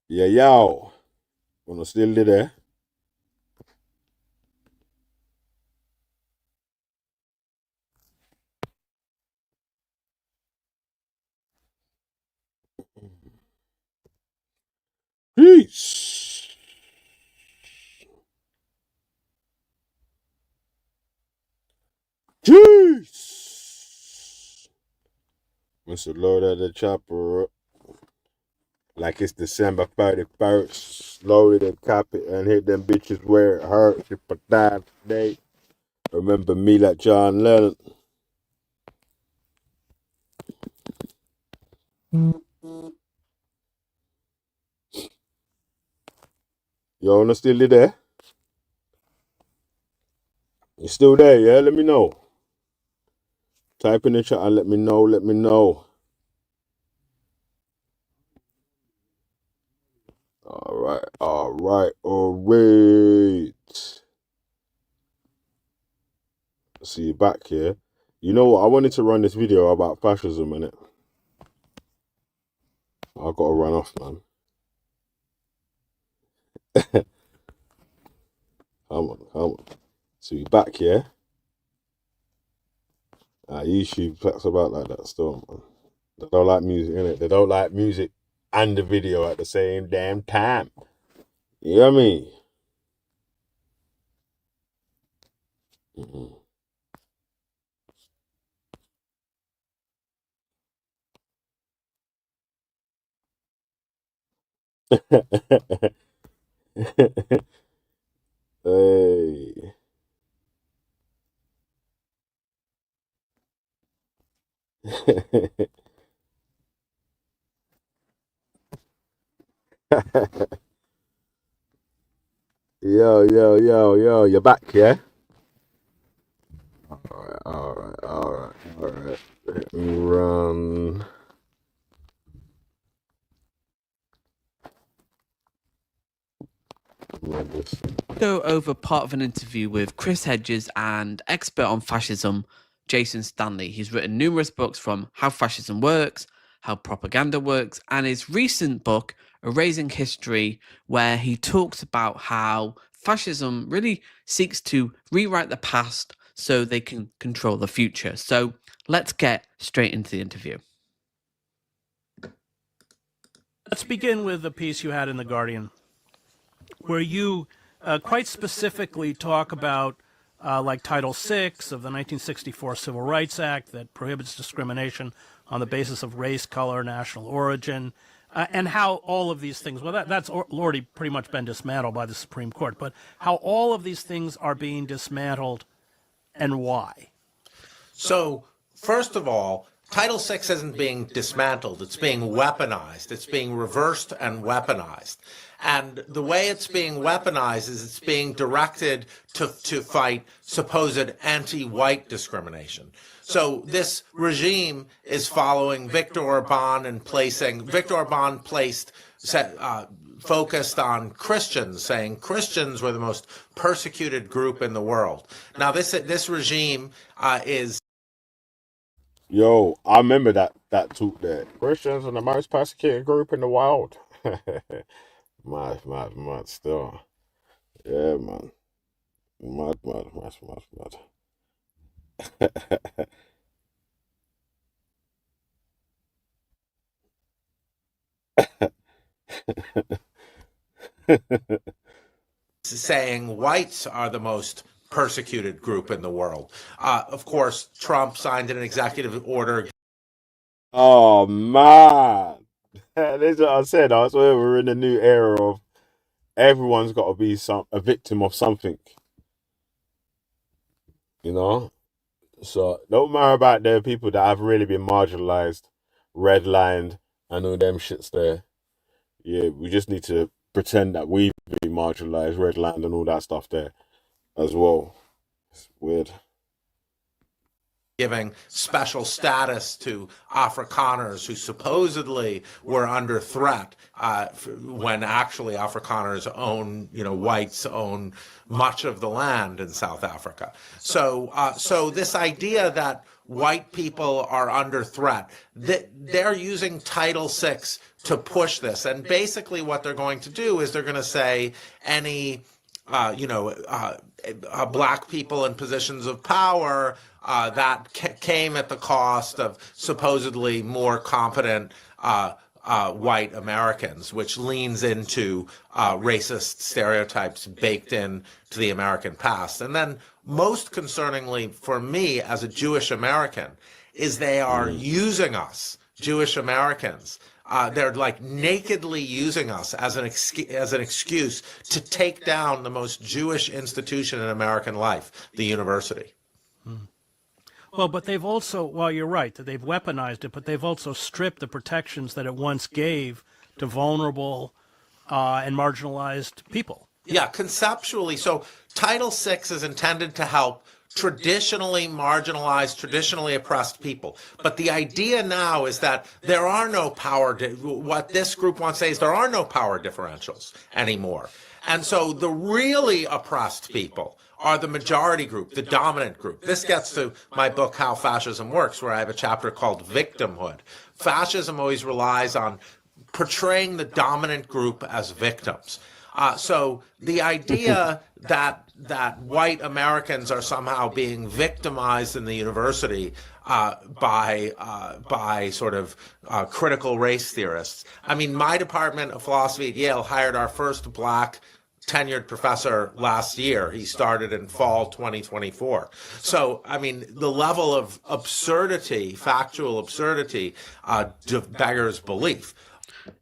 Yeah, yo. Wanna still there? Peace. Peace. Mr. Load at the chopper up. Like it's December 31st. Load it and cop it and hit them bitches where it hurts. If I die today, remember me like John Lennon. Yo, wanna still there? You still there, yeah? Let me know. Type in the chat and let me know. All right. See you back here. You know what? I wanted to run this video about fascism, innit? I gotta run off, man. Come on. See you back here. YouTube talks about like that still, man. They don't like music, innit? They don't like music and the video at the same damn time. You know what I mean? Hey. Yo, you're back, yeah? Alright. Let me run. Go over part of an interview with Chris Hedges and expert on fascism, Jason Stanley. He's written numerous books from How Fascism Works, How Propaganda Works, and his recent book, Erasing History, where he talks about how fascism really seeks to rewrite the past so they can control the future. So let's get straight into the interview. Let's begin with the piece you had in The Guardian, where you quite specifically talk about like Title VI of the 1964 Civil Rights Act that prohibits discrimination on the basis of race, color, national origin, and how all of these things, well, that's already pretty much been dismantled by the Supreme Court, but how all of these things are being dismantled and why. So, first of all, Title VI isn't being dismantled. It's being weaponized. It's being reversed and weaponized. And the way it's being weaponized is it's being directed to fight supposed anti-white discrimination. So this regime is following Viktor Orban and Viktor Orban focused on Christians, saying Christians were the most persecuted group in the world. Now this regime is... Yo, I remember that talk there. Christians are the most persecuted group in the world. Mad still. Yeah, man. Mad. saying whites are the most persecuted group in the world. Of course, Trump signed an executive order. Oh, man. That's what I said. I swear we're in a new era of everyone's got to be a victim of something. You know? So don't worry about the people that have really been marginalized, redlined, and all them shits there. Yeah, we just need to pretend that we've been marginalized, redlined, and all that stuff there as well. It's weird. Giving special status to Afrikaners who supposedly were under threat, when actually Afrikaners own, whites own much of the land in South Africa. So this idea that white people are under threat, they're using Title VI to push this. And basically what they're going to do is they're going to say any black people in positions of power that came at the cost of supposedly more competent white Americans, which leans into racist stereotypes baked in to the American past. And then most concerningly for me as a Jewish American is they are using us, Jewish Americans. They're like nakedly using us as an excuse to take down the most Jewish institution in American life, the university. Well, but they've also, well, you're right, that they've weaponized it, but they've also stripped the protections that it once gave to vulnerable and marginalized people. Yeah, conceptually. So Title VI is intended to help traditionally marginalized, traditionally oppressed people. But the idea now is that there are no what this group wants to say is there are no power differentials anymore. And so the really oppressed people are the majority group, the dominant group. This gets to my book, How Fascism Works, where I have a chapter called Victimhood. Fascism always relies on portraying the dominant group as victims. So the idea that white Americans are somehow being victimized in the university by sort of critical race theorists. I mean, my department of philosophy at Yale hired our first black tenured professor last year. He started in fall 2024. So, I mean, the level of absurdity, factual absurdity, beggars belief.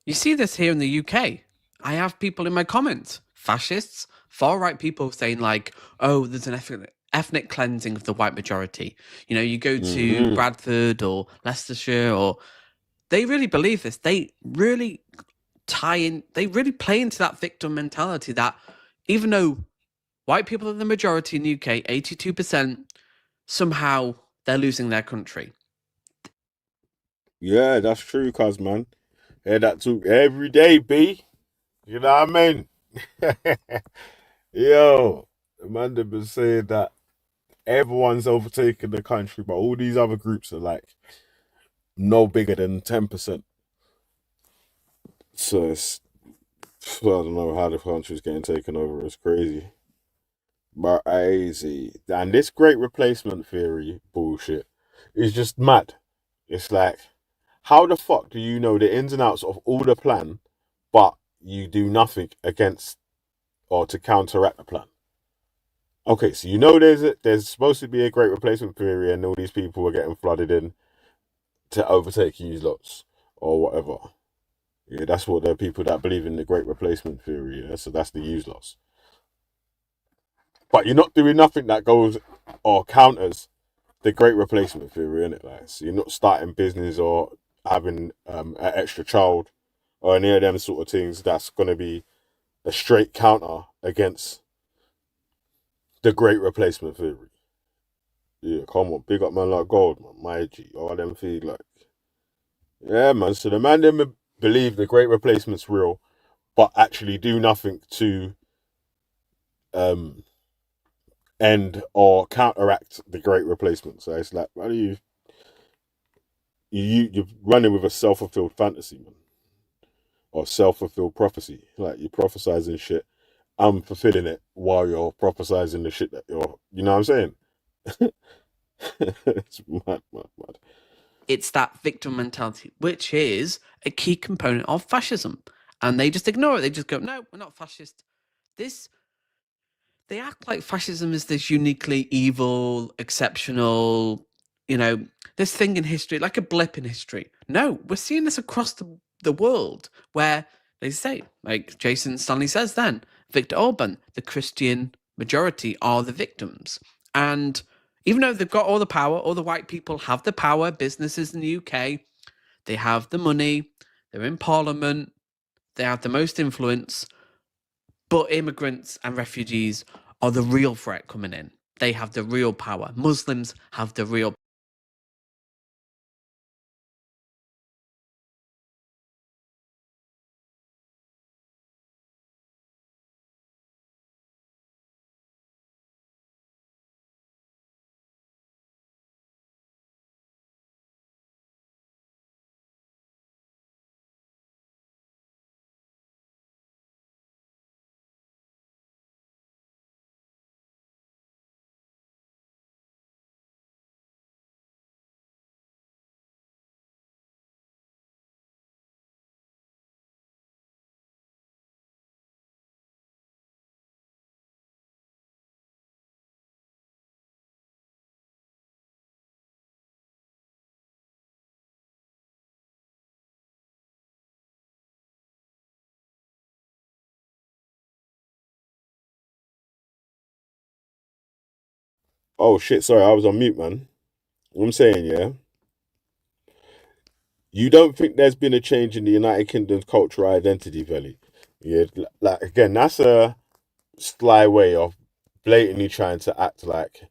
You see this here in the UK. I have people in my comments fascists, far right people saying like, oh, there's an ethnic cleansing of the white majority. You know, you go to Bradford or Leicestershire, or they really believe this. They really they really play into that victim mentality that even though white people are the majority in the UK, 82%, somehow they're losing their country. Yeah, that's true, cuz, man. Yeah, that too every day, B. You know what I mean? Yo, the man that been saying that everyone's overtaking the country, but all these other groups are like no bigger than 10%. So it's, I don't know how the country's getting taken over. It's crazy. But crazy. And this great replacement theory bullshit is just mad. It's like, how the fuck do you know the ins and outs of all the plan, but you do nothing against or to counteract the plan? Okay, so you know there's supposed to be a great replacement theory and all these people are getting flooded in to overtake you lots or whatever. Yeah, that's what the people that believe in the great replacement theory, yeah? So that's the use loss. But you're not doing nothing that goes or counters the great replacement theory, innit? Like, so you're not starting business or having an extra child or any of them sort of things that's going to be a straight counter against the great replacement theory. Yeah, come on, big up man like gold, man. My G, all them feel like. Yeah, man. So the man them believe the great replacement's real, but actually do nothing to end or counteract the great replacement. So it's like, how do you're running with a self-fulfilled fantasy, man, or self-fulfilled prophecy? Like you're prophesizing shit, I'm fulfilling it while you're prophesizing the shit that you know what I'm saying? It's mad. It's that victim mentality, which is a key component of fascism. And they just ignore it. They just go, no, we're not fascist. They act like fascism is this uniquely evil, exceptional, this thing in history, like a blip in history. No, we're seeing this across the world where they say, like Jason Stanley says then, Viktor Orban, the Christian majority are the victims. And even though they've got all the power, all the white people have the power, businesses in the UK, they have the money, they're in parliament, they have the most influence, but immigrants and refugees are the real threat coming in. They have the real power. Muslims have the real. Oh shit, sorry, I was on mute, man. What I'm saying, yeah. You don't think there's been a change in the United Kingdom's cultural identity, Veli? Yeah, like again, that's a sly way of blatantly trying to act like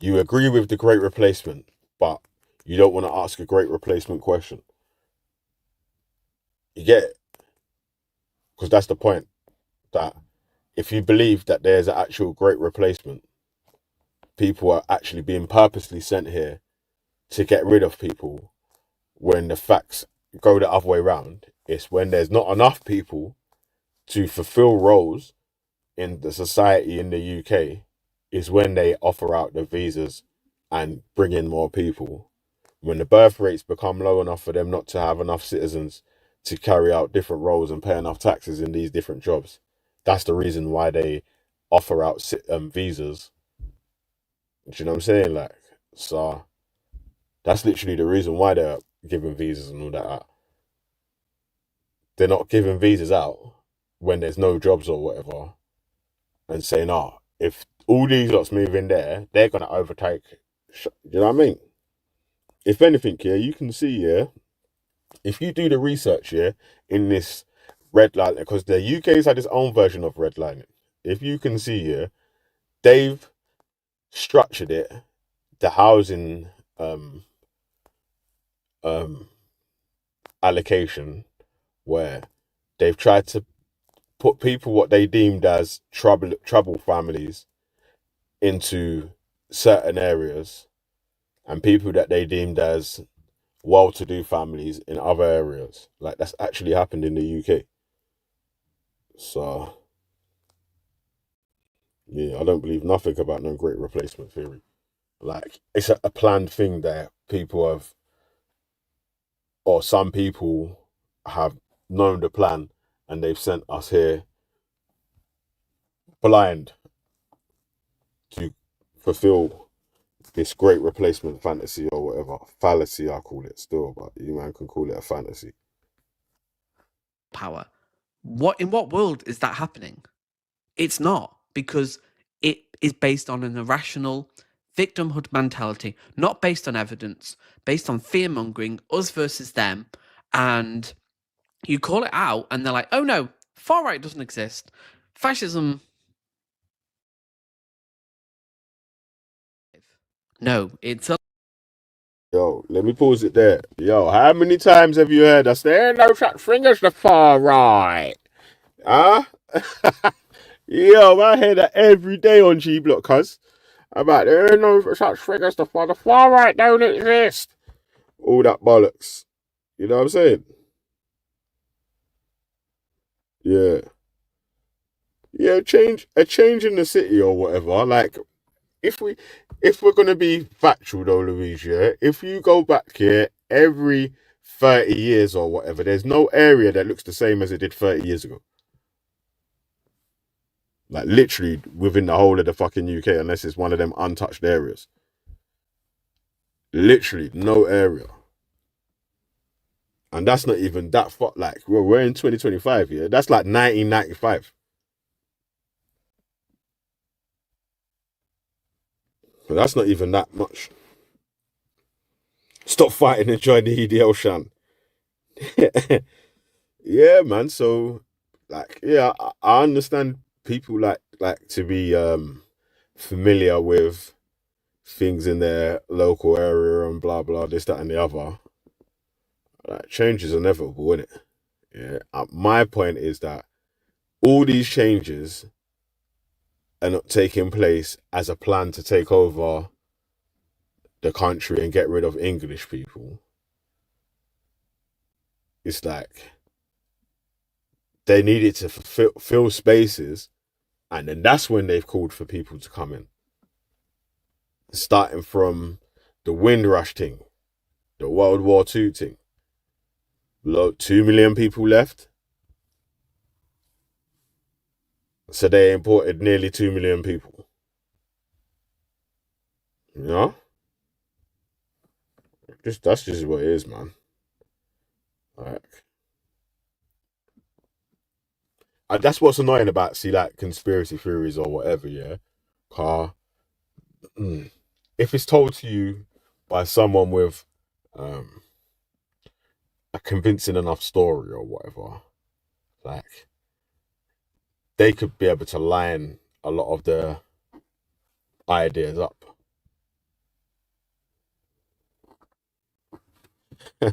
you agree with the great replacement, but you don't want to ask a great replacement question. You get it? Because that's the point. That if you believe that there's an actual great replacement, people are actually being purposely sent here to get rid of people, when the facts go the other way around. It's when there's not enough people to fulfill roles in the society in the UK, is when they offer out the visas and bring in more people. When the birth rates become low enough for them not to have enough citizens to carry out different roles and pay enough taxes in these different jobs, that's the reason why they offer out visas. Do you know what I'm saying? Like, so that's literally the reason why they're giving visas and all that out. They're not giving visas out when there's no jobs or whatever, and saying, "Oh, if all these lots move in there, they're gonna overtake." You know what I mean? If anything, yeah, you can see, yeah, if you do the research, yeah, in this redlining, because the UK's had its own version of redlining. If you can see, yeah, they've structured it, the housing um allocation, where they've tried to put people what they deemed as trouble families into certain areas, and people that they deemed as well-to-do families in other areas. Like, that's actually happened in the UK. So yeah, I don't believe nothing about no great replacement theory. Like, it's a planned thing that people have, or some people have known the plan, and they've sent us here blind to fulfill this great replacement fantasy or whatever. Fallacy, I call it still, but you man can call it a fantasy. Power. In what world is that happening? It's not, because it is based on an irrational victimhood mentality, not based on evidence, based on fear mongering, us versus them. And you call it out, and they're like, oh no, far right doesn't exist. Fascism. No, it's a. Yo, let me pause it there. Yo, how many times have you heard us? There ain't no such thing as the far right. Huh? Yo, I hear that every day on G Block, cuz. About there ain't no such thing as the far right don't exist. All that bollocks. You know what I'm saying? Yeah. Yeah, a change in the city or whatever. Like, if we're gonna be factual though, Louise, yeah, if you go back here every 30 years or whatever, there's no area that looks the same as it did 30 years ago. Like, literally within the whole of the fucking UK, unless it's one of them untouched areas. Literally no area. And that's not even that far. Like, we're in 2025, yeah. That's like 1995. But that's not even that much. Stop fighting and join the EDL, Shan. Yeah, man. So, like, yeah, I understand people like to be familiar with things in their local area and blah blah, this, that, and the other. Like, change is inevitable, isn't it? Yeah. My point is that all these changes are not taking place as a plan to take over the country and get rid of English people. It's like they needed to fill spaces, and then that's when they've called for people to come in. Starting from the Windrush thing, the World War II thing. 2 million people left. So they imported nearly 2 million people. You know? That's just what it is, man. Like, that's what's annoying about, see, like, conspiracy theories or whatever, yeah? If it's told to you by someone with a convincing enough story or whatever, like, they could be able to line a lot of the ideas up. I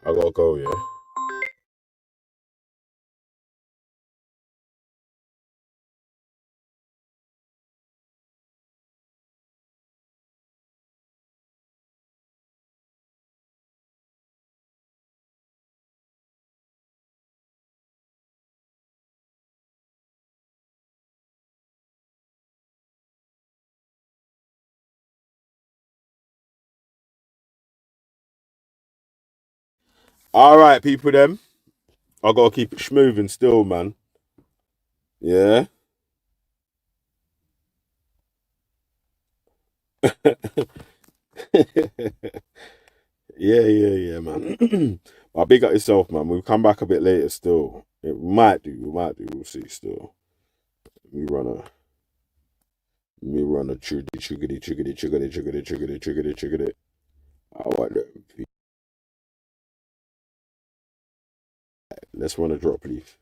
gotta go, yeah. All right, people, them. I gotta keep it smooth and still, man. Yeah. Yeah, man. But big up yourself, man. We'll come back a bit later still. We might do. We'll see still. We run a triggity. I want that. Let's run a drop, please.